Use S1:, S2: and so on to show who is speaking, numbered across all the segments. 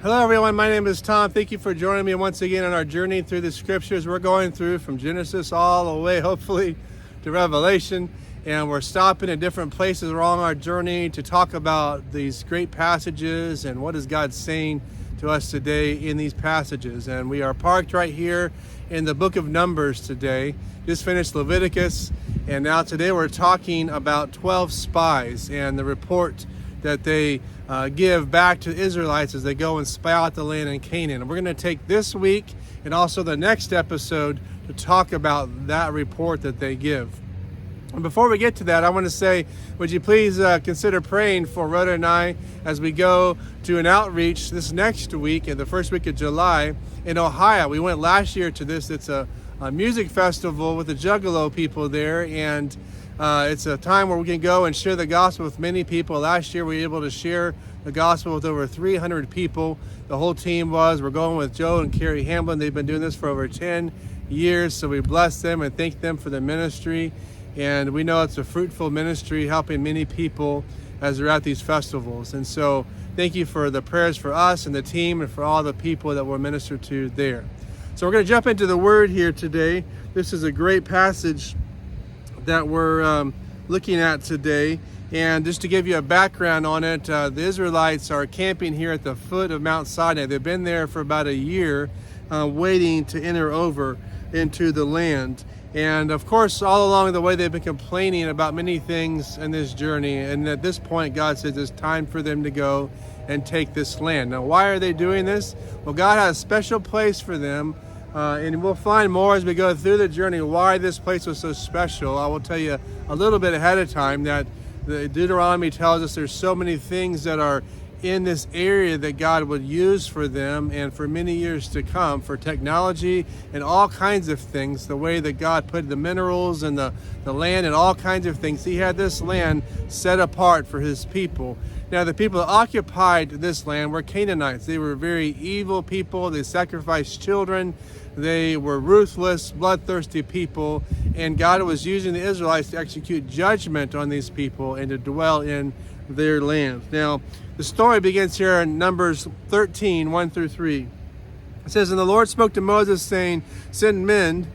S1: Hello everyone, my name is Tom. Thank you for joining me once again on our journey through the scriptures. We're going through from Genesis all the way, hopefully, to Revelation. And we're stopping at different places along our journey to talk about these great passages and what is God saying to us today in these passages. And we are parked right here in the book of Numbers today. Just finished Leviticus, and now today we're talking about 12 spies and the report that they give back to Israelites as they go and spy out the land in Canaan. And we're going to take this week and also the next episode to talk about that report that they give. And before we get to that, I want to say, would you please consider praying for Rhoda and I as we go to an outreach this next week, in the first week of July, in Ohio. We went last year to this. It's a music festival with the Juggalo people there, and it's a time where we can go and share the gospel with many people. Last year we were able to share the gospel with over 300 people. The whole team was. We're going with Joe and Carrie Hamblin. They've been doing this for over 10 years, so we bless them and thank them for their ministry. And we know it's a fruitful ministry, helping many people as they're at these festivals. And so thank you for the prayers for us and the team and for all the people that were ministered to there. So we're going to jump into the word here today. This is a great passage that we're looking at today. And just to give you a background on it, the Israelites are camping here at the foot of Mount Sinai. They've been there for about a year, waiting to enter over into the land. And of course, all along the way, they've been complaining about many things in this journey. And at this point, God says it's time for them to go and take this land. Now, why are they doing this? Well, God has a special place for them. And we'll find more as we go through the journey why this place was so special. I will tell you a little bit ahead of time that the Deuteronomy tells us there's so many things that are in this area that God would use for them and for many years to come, for technology and all kinds of things, the way that God put the minerals and the land and all kinds of things. He had this land set apart for his people. Now, the people that occupied this land were Canaanites. They were very evil people. They sacrificed children. They were ruthless, bloodthirsty people. And God was using the Israelites to execute judgment on these people and to dwell in their land. Now, the story begins here in Numbers 13, 1 through 3. It says, "And the Lord spoke to Moses, saying, Send men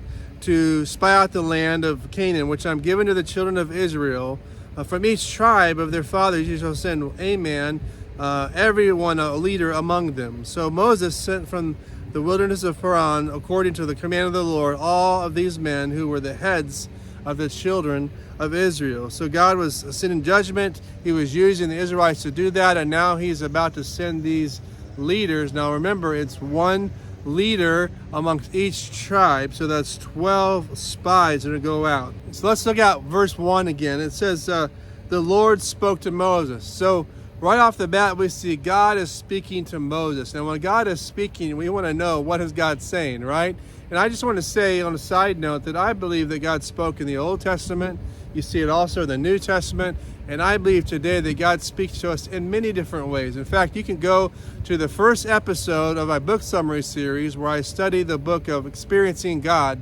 S1: to spy out the land of Canaan, which I'm giving to the children of Israel. From each tribe of their fathers you shall send a man, everyone a leader among them. So Moses sent from the wilderness of Paran, according to the command of the Lord, all of these men who were the heads of the children of Israel." So God was sending judgment. He was using the Israelites to do that, and now he's about to send these leaders. Now remember, it's one leader amongst each tribe, so that's 12 spies that are going to go out. So let's look at verse 1 again. It says, the Lord spoke to Moses. So right off the bat, we see God is speaking to Moses. Now when God is speaking, we want to know, what is God saying, right? And I just want to say on a side note that I believe that God spoke in the Old Testament. You see it also in the New Testament. And I believe today that God speaks to us in many different ways. In fact, you can go to the first episode of my book summary series where I study the book of Experiencing God.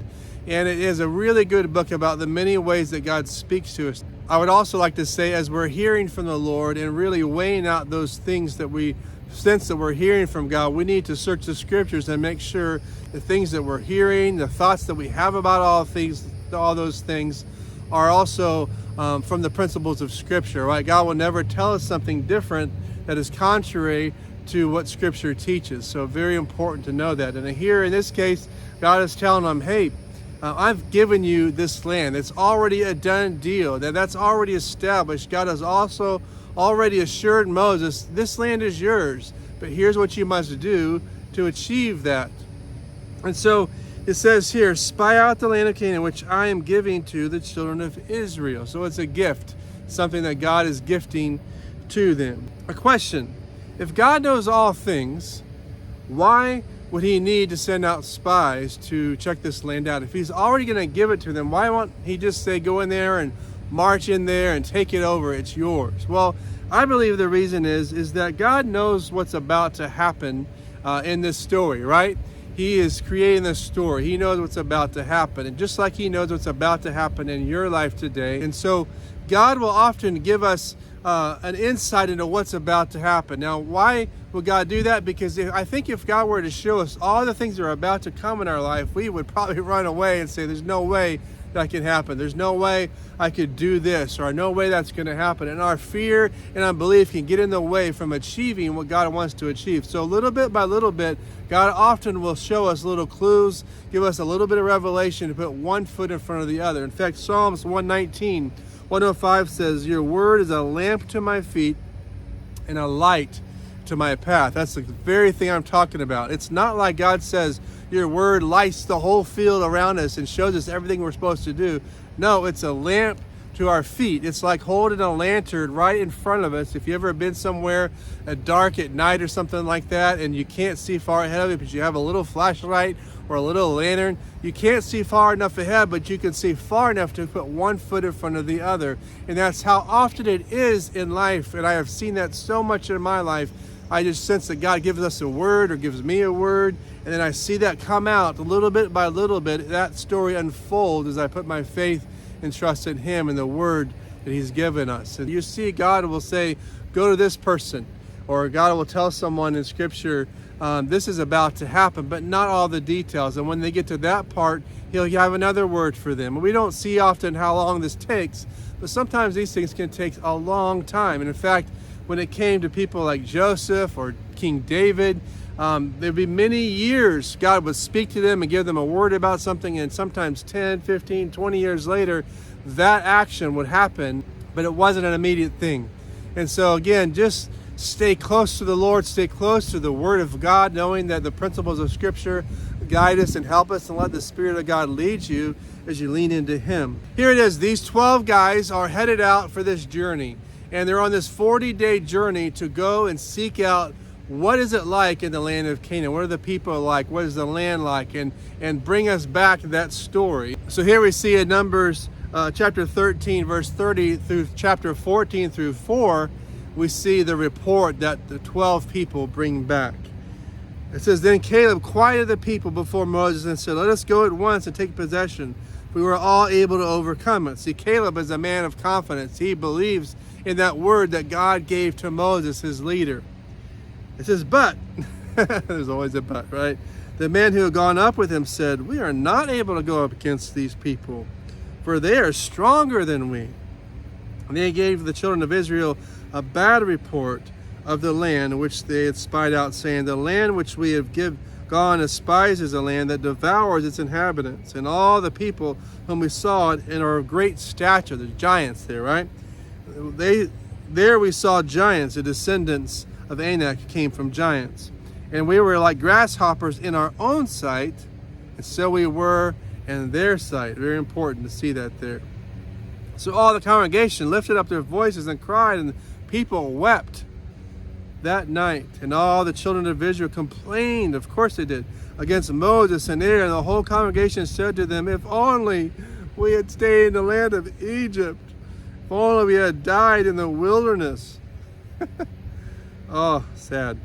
S1: And it is a really good book about the many ways that God speaks to us. I would also like to say, as we're hearing from the Lord and really weighing out those things that we sense that we're hearing from God, we need to search the scriptures and make sure the things that we're hearing, the thoughts that we have about all those things are also from the principles of Scripture, right? God will never tell us something different that is contrary to what Scripture teaches. So very important to know that. And here in this case, God is telling them, hey, I've given you this land. It's already a done deal. That's already established. God has also already assured Moses, this land is yours, but here's what you must do to achieve that. And so it says here, spy out the land of Canaan, which I am giving to the children of Israel. So it's a gift, something that God is gifting to them. A question: if God knows all things, why would he need to send out spies to check this land out? If he's already going to give it to them, why won't he just say, go in there and march in there and take it over, it's yours? Well, I believe the reason is that God knows what's about to happen in this story, right? He is creating this story. He knows what's about to happen. And just like he knows what's about to happen in your life today. And so God will often give us an insight into what's about to happen. Now, why would God do that? Because I think if God were to show us all the things that are about to come in our life, we would probably run away and say, there's no way that can happen. There's no way I could do this, or no way that's going to happen. And our fear and unbelief can get in the way from achieving what God wants to achieve. So little bit by little bit, God often will show us little clues, give us a little bit of revelation to put one foot in front of the other. In fact, Psalms 119, 105 says, your word is a lamp to my feet and a light to my path. That's the very thing I'm talking about. It's not like God says, your word lights the whole field around us and shows us everything we're supposed to do. No, it's a lamp to our feet. It's like holding a lantern right in front of us. If you ever been somewhere dark at night or something like that, and you can't see far ahead of it, but you have a little flashlight or a little lantern, you can't see far enough ahead, but you can see far enough to put one foot in front of the other. And that's how often it is in life. And I have seen that so much in my life. I just sense that God gives us a word, or gives me a word, and then I see that come out a little bit by little bit. That story unfolds as I put my faith and trust in Him and the word that He's given us. And you see, God will say, go to this person, or God will tell someone in Scripture, this is about to happen, but not all the details. And when they get to that part, He'll have another word for them. And we don't see often how long this takes, but sometimes these things can take a long time. And in fact, when it came to people like Joseph or King David, there'd be many years God would speak to them and give them a word about something, and sometimes 10, 15, 20 years later, that action would happen, but it wasn't an immediate thing. And so again, just stay close to the Lord, stay close to the Word of God, knowing that the principles of Scripture guide us and help us, and let the Spirit of God lead you as you lean into Him. Here it is. These 12 guys are headed out for this journey, and they're on this 40-day journey to go and seek out what is it like in the land of Canaan? What are the people like? What is the land like? And bring us back to that story. So here we see in Numbers chapter 13, verse 30 through chapter 14 through 4, we see the report that the 12 people bring back. It says, then Caleb quieted the people before Moses and said, let us go at once and take possession. We were all able to overcome it. See, Caleb is a man of confidence. He believes in that word that God gave to Moses, his leader. It says, but, there's always a but, right? The men who had gone up with him said, we are not able to go up against these people, for they are stronger than we. And they gave the children of Israel a bad report of the land which they had spied out, saying, the land which we have gone as spies is a land that devours its inhabitants, and all the people whom we saw it and are of great stature. There's giants there, right? There we saw giants, the descendants of Anak came from giants. And we were like grasshoppers in our own sight, and so we were in their sight. Very important to see that there. So all the congregation lifted up their voices and cried, and the people wept that night. And all the children of Israel complained, of course they did, against Moses and Aaron. And the whole congregation said to them, if only we had stayed in the land of Egypt, if only we had died in the wilderness. Oh, sad.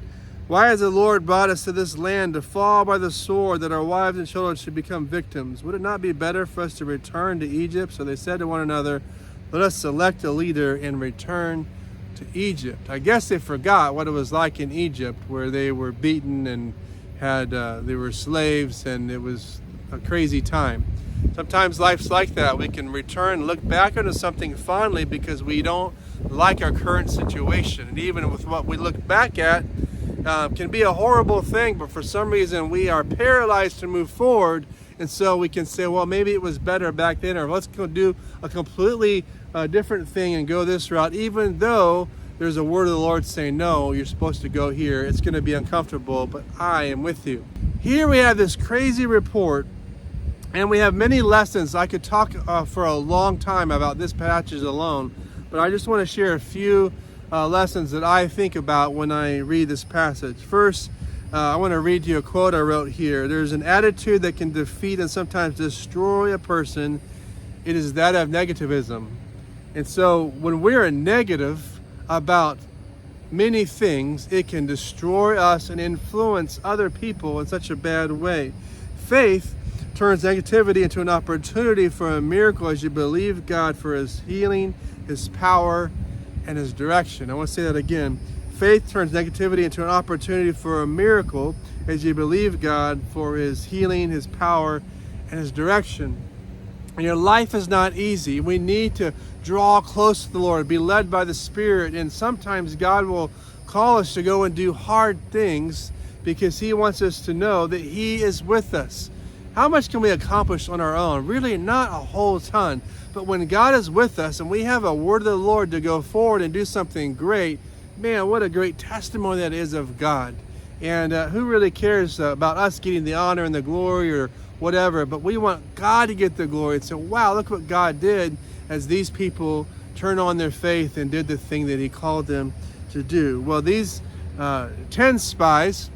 S1: Why has the Lord brought us to this land to fall by the sword, that our wives and children should become victims? Would it not be better for us to return to Egypt? So they said to one another, let us select a leader and return to Egypt. I guess they forgot what it was like in Egypt, where they were beaten and they were slaves, and it was a crazy time. Sometimes life's like that. We can return, look back onto something fondly because we don't like our current situation. And even with what we look back at, can be a horrible thing, but for some reason we are paralyzed to move forward, and so we can say, well, maybe it was better back then, or let's go do a completely different thing and go this route, even though there's a word of the Lord saying, no, you're supposed to go here. It's going to be uncomfortable, but I am with you. Here we have this crazy report, and we have many lessons. I could talk for a long time about this passage alone, but I just want to share a few lessons that I think about when I read this passage. First, I want to read you a quote I wrote here. There's an attitude that can defeat and sometimes destroy a person. It is that of negativism. And so when we're negative about many things, it can destroy us and influence other people in such a bad way. Faith turns negativity into an opportunity for a miracle as you believe God for His healing, His power, and his direction. I want to say that again. Faith turns negativity into an opportunity for a miracle as you believe God for his healing, his power, and his direction. And your life is not easy. We need to draw close to the Lord, be led by the Spirit, and sometimes God will call us to go and do hard things because he wants us to know that he is with us. How much can we accomplish on our own? Really not a whole ton. But when God is with us and we have a word of the Lord to go forward and do something great, man, what a great testimony that is of God. And who really cares about us getting the honor and the glory or whatever? But we want God to get the glory and say, wow, look what God did as these people turned on their faith and did the thing that he called them to do. Well, these 10 spies,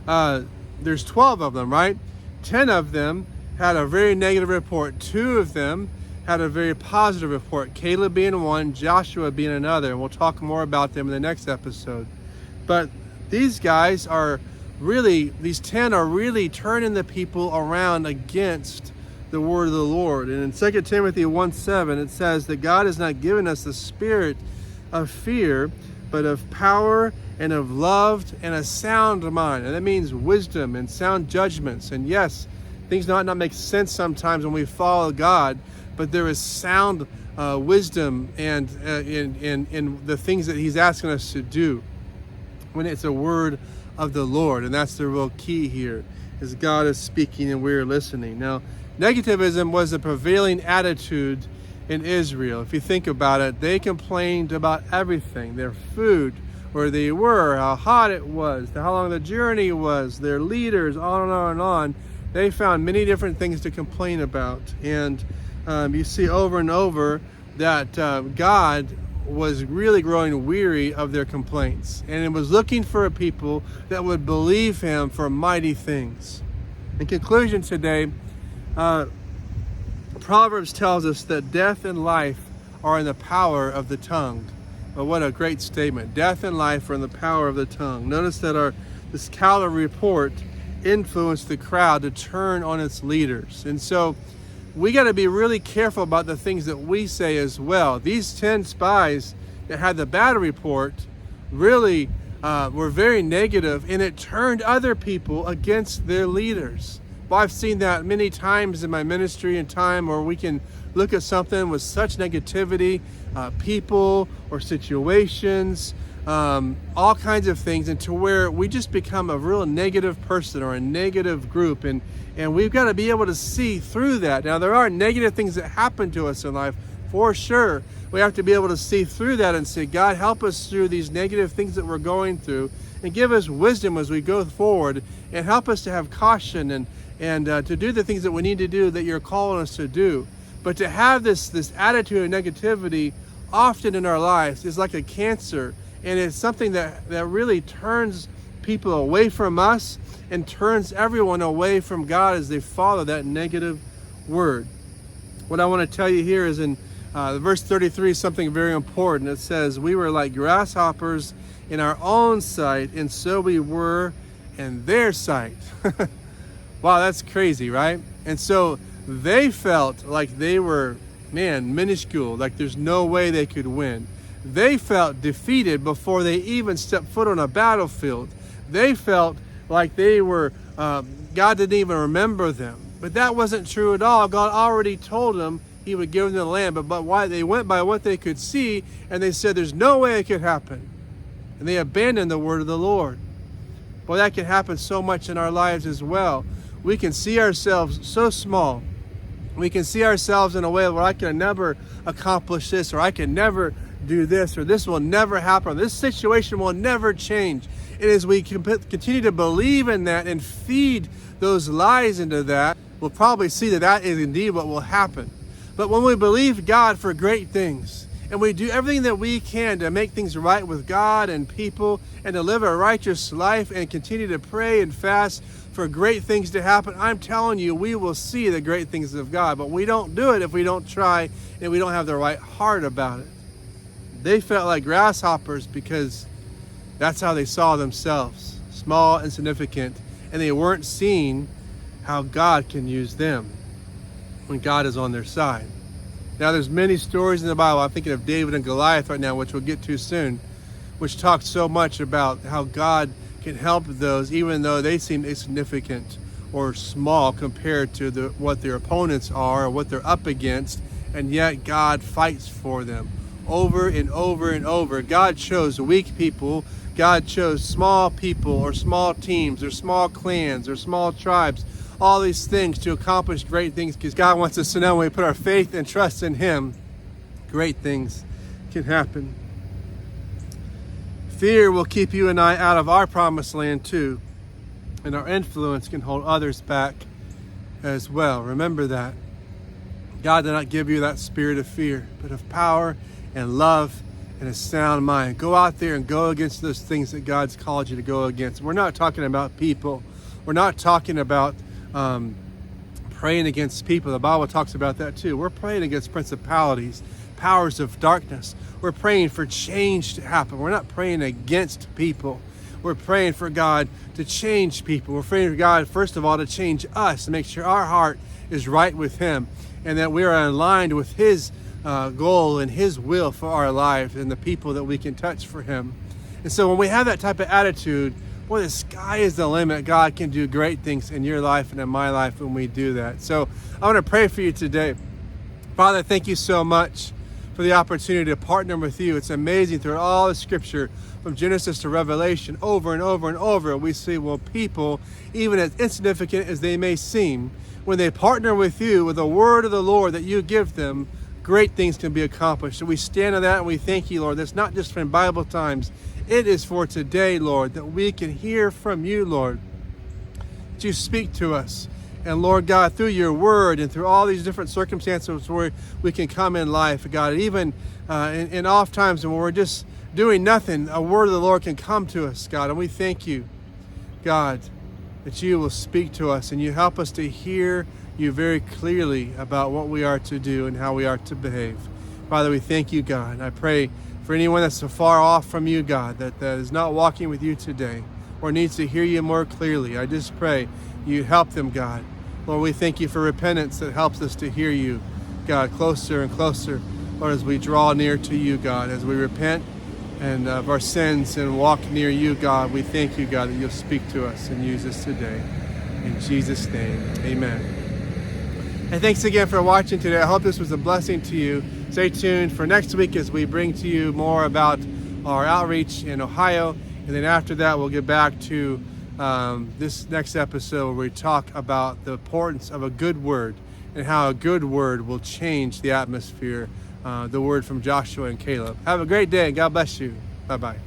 S1: there's 12 of them, right? 10 of them had a very negative report. 2 of them had a very positive report. Caleb being one, Joshua being another. And we'll talk more about them in the next episode. But these guys are really, these 10 are really turning the people around against the word of the Lord. And in 2 Timothy 1:7, it says that God has not given us the spirit of fear, but of power and of love and a sound mind. And that means wisdom and sound judgments. And yes, things might not make sense sometimes when we follow God, but there is sound wisdom and in the things that he's asking us to do when it's a word of the Lord. And that's the real key here, is God is speaking and we're listening. Now, negativism was the prevailing attitude in Israel. If you think about it, they complained about everything: their food, where they were, how hot it was, how long the journey was, their leaders, on and on and on. They found many different things to complain about. And you see over and over that God was really growing weary of their complaints, and it was looking for a people that would believe him for mighty things. In conclusion today, Proverbs tells us that death and life are in the power of the tongue. Well, what a great statement. Death and life are in the power of the tongue. Notice that this cavalry report influenced the crowd to turn on its leaders. And so we got to be really careful about the things that we say as well. These 10 spies that had the bad report really were very negative, and it turned other people against their leaders. Well, I've seen that many times in my ministry and time where we can look at something with such negativity, people or situations, all kinds of things, and to where we just become a real negative person or a negative group. And we've got to be able to see through that. Now, there are negative things that happen to us in life, for sure. We have to be able to see through that and say, God, help us through these negative things that we're going through, and give us wisdom as we go forward, and help us to have caution and to do the things that we need to do that you're calling us to do. But to have this attitude of negativity often in our lives is like a cancer, and it's something that really turns people away from us and turns everyone away from God as they follow that negative word. What I want to tell you here is in verse 33, something very important. It says, we were like grasshoppers in our own sight, and so we were in their sight. Wow, that's crazy, right? And so they felt like they were, minuscule, like there's no way they could win. They felt defeated before they even stepped foot on a battlefield. They felt like they were, God didn't even remember them. But that wasn't true at all. God already told them he would give them the land. But why they went by what they could see, and they said there's no way it could happen. And they abandoned the word of the Lord. Well, that can happen so much in our lives as well. We can see ourselves so small. We can see ourselves in a way where I can never accomplish this, or I can never do this, or this will never happen, or this situation will never change. And as we continue to believe in that and feed those lies into that, we'll probably see that is indeed what will happen. But when we believe God for great things, and we do everything that we can to make things right with God and people, and to live a righteous life, and continue to pray and fast for great things to happen, I'm telling you, we will see the great things of God. But we don't do it if we don't try and we don't have the right heart about it. They felt like grasshoppers because that's how they saw themselves, small, insignificant, and they weren't seeing how God can use them when God is on their side. Now, there's many stories in the Bible. I'm thinking of David and Goliath right now, which we'll get to soon, which talk so much about how God can help those, even though they seem insignificant or small compared to what their opponents are or what they're up against, and yet God fights for them over and over and over. God chose weak people. God chose small people or small teams or small clans or small tribes, all these things to accomplish great things, because God wants us to know when we put our faith and trust in Him, great things can happen. Fear will keep you and I out of our promised land too, and our influence can hold others back as well. Remember that. God did not give you that spirit of fear, but of power and love and a sound mind. Go out there and go against those things that God's called you to go against. We're not talking about people. We're not talking about praying against people. The Bible talks about that too. We're praying against principalities, powers of darkness. We're praying for change to happen. We're not praying against people. We're praying for God to change people. We're praying for God, first of all, to change us, to make sure our heart is right with Him, and that we are aligned with His goal and His will for our lives and the people that we can touch for Him. And so when we have that type of attitude, boy, the sky is the limit. God can do great things in your life and in my life when we do that. So I want to pray for you today. Father, thank you so much for the opportunity to partner with you. It's amazing through all the scripture from Genesis to Revelation, over and over and over, we see, well, people, even as insignificant as they may seem, when they partner with you with the word of the Lord that you give them, great things can be accomplished. So we stand on that and we thank you, Lord. That's not just from Bible times. It is for today, Lord, that we can hear from you, Lord, that you speak to us. And Lord God, through your word and through all these different circumstances where we can come in life, God, even in off times when we're just doing nothing, a word of the Lord can come to us, God. And we thank you, God, that you will speak to us and you help us to hear you very clearly about what we are to do and how we are to behave. Father, we thank you, God. And I pray for anyone that's so far off from you, God, that is not walking with you today or needs to hear you more clearly. I just pray you help them, God. Lord, we thank you for repentance that helps us to hear you, God, closer and closer. Lord, as we draw near to you, God, as we repent and of our sins and walk near you, God, we thank you, God, that you'll speak to us and use us today. In Jesus' name, amen. And thanks again for watching today. I hope this was a blessing to you. Stay tuned for next week as we bring to you more about our outreach in Ohio. And then after that, we'll get back to this next episode where we talk about the importance of a good word and how a good word will change the atmosphere, the word from Joshua and Caleb. Have a great day and God bless you. Bye-bye.